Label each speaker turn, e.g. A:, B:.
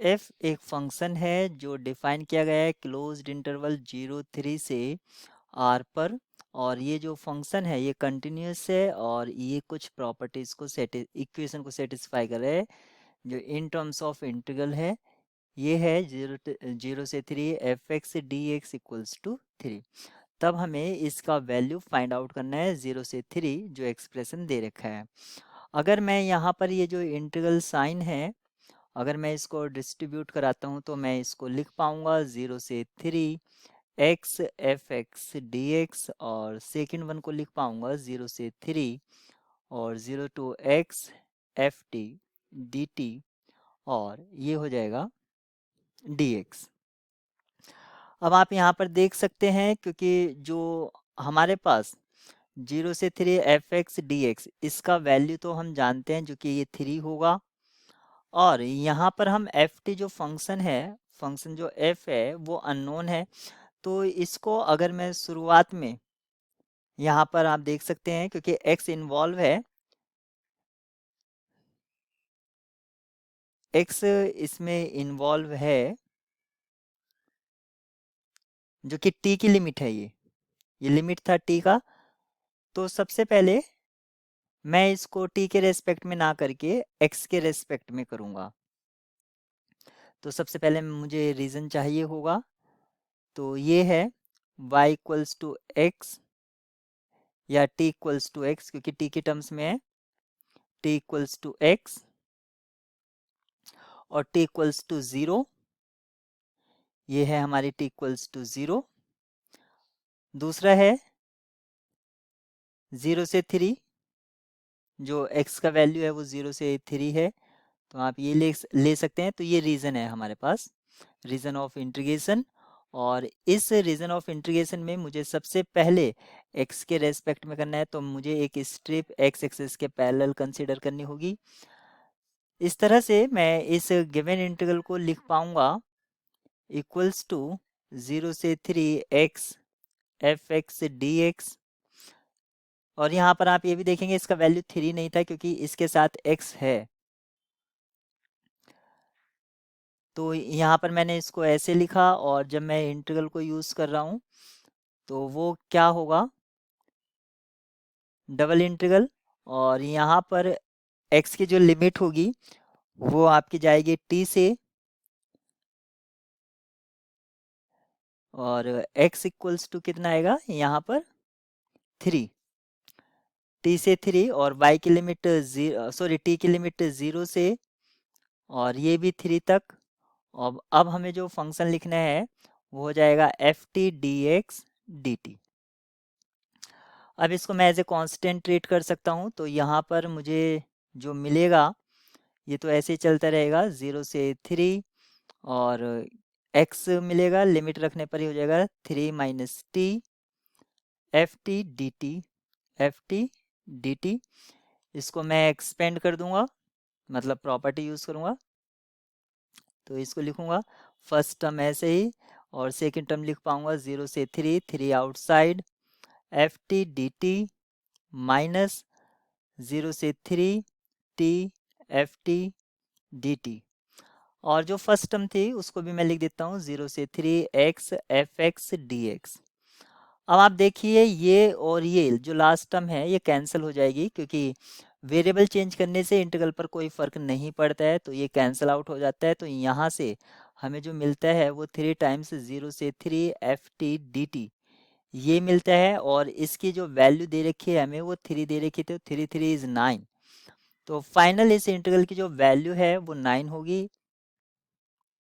A: F एक function है जो डिफाइन किया गया है क्लोज्ड इंटरवल 0 3 से आर पर, और ये जो फंक्शन है ये कंटिन्यूस है और ये कुछ प्रॉपर्टीज को इक्वेशन को सेटिस्फाई कर रहा है जो इन टर्म्स ऑफ इंटीग्रल है। ये है 0 से 3 F X D X equals to 3। तब हमें इसका वैल्यू फाइंड आउट करना है 0 से 3 जो एक्सप्रेशन दे रखा है। अगर मैं यहाँ पर ये जो इंटीग्रल साइन है अगर मैं इसको डिस्ट्रीब्यूट कराता हूँ तो मैं इसको लिख पाऊंगा 0 से 3 x F X D x, और सेकेंड वन को लिख पाऊंगा 0 से 3 और 0 to x F T D T, और ये हो जाएगा dx। अब आप यहाँ पर देख सकते हैं क्योंकि जो हमारे पास 0 से 3 एफ एक्स डी एक्स इसका वैल्यू तो हम जानते हैं जो कि ये 3 होगा, और यहाँ पर हम एफ टी जो फंक्शन है, फंक्शन जो एफ है वो अननोन है। तो इसको अगर मैं शुरुआत में यहाँ पर आप देख सकते हैं क्योंकि x इन्वॉल्व है, x इसमें इन्वॉल्व है जो कि t की लिमिट है, ये लिमिट था t का। तो सबसे पहले मैं इसको t के रेस्पेक्ट में ना करके x के रेस्पेक्ट में करूँगा। तो सबसे पहले मुझे रीज़न चाहिए होगा, तो ये है y इक्वल्स टू एक्स या t इक्वल्स टू एक्स, क्योंकि t के टर्म्स में है t इक्वल्स टू एक्स और t इक्वल्स टू 0। ये है हमारी t इक्वल्स टू 0। दूसरा है 0 से 3, जो x का वैल्यू है वो 0 से 3 है, तो आप ये ले सकते हैं। तो ये रीज़न है हमारे पास, रीज़न ऑफ इंटीग्रेशन। और इस रीज़न ऑफ इंटीग्रेशन में मुझे सबसे पहले x के रेस्पेक्ट में करना है, तो मुझे एक स्ट्रिप x एक्सिस के पैरेलल कंसीडर करनी होगी। इस तरह से मैं इस गिवन इंटीग्रल को लिख पाऊंगा इक्वल्स टू 0 से 3 x F X D x. और यहाँ पर आप ये भी देखेंगे इसका वैल्यू 3 नहीं था क्योंकि इसके साथ x है। तो यहाँ पर मैंने इसको ऐसे लिखा, और जब मैं इंटीग्रल को यूज़ कर रहा हूँ तो वो क्या होगा, डबल इंटीग्रल। और यहाँ पर x की जो लिमिट होगी वो आपकी जाएगी t से, और x इक्वल्स टू कितना आएगा यहाँ पर 3, t से 3, और y की लिमिट t की लिमिट 0 से और ये भी 3 तक। अब हमें जो फंक्शन लिखना है वो हो जाएगा F T D x D T. अब इसको मैं एज ए कॉन्स्टेंट ट्रीट कर सकता हूँ, तो यहाँ पर मुझे जो मिलेगा ये तो ऐसे ही चलता रहेगा 0 से 3, और x मिलेगा, लिमिट रखने पर ही हो जाएगा 3 minus T F T D T, F T D T. इसको मैं एक्सपेंड कर दूंगा, मतलब प्रॉपर्टी यूज़ करूंगा, तो इसको लिखूंगा फर्स्ट टर्म ऐसे ही, और सेकंड टर्म लिख पाऊंगा 0 से 3, 3 outside F T D T minus 0 से 3 T F T D T. और जो फर्स्ट टर्म थी उसको भी मैं लिख देता हूँ 0 से 3 x F X D x. अब आप देखिए ये और ये जो लास्ट टर्म है ये कैंसिल हो जाएगी, क्योंकि वेरिएबल चेंज करने से इंटीग्रल पर कोई फ़र्क नहीं पड़ता है, तो ये कैंसिल आउट हो जाता है। तो यहाँ से हमें जो मिलता है वो 3 टाइम्स 0 से 3 एफ टी डी टी ये मिलता है, और इसकी जो वैल्यू दे रखी है हमें वो 3 दे रखी थी, 3 3 इज़ 9। तो फाइनल इस इंटीग्रल की जो वैल्यू है वो 9 होगी।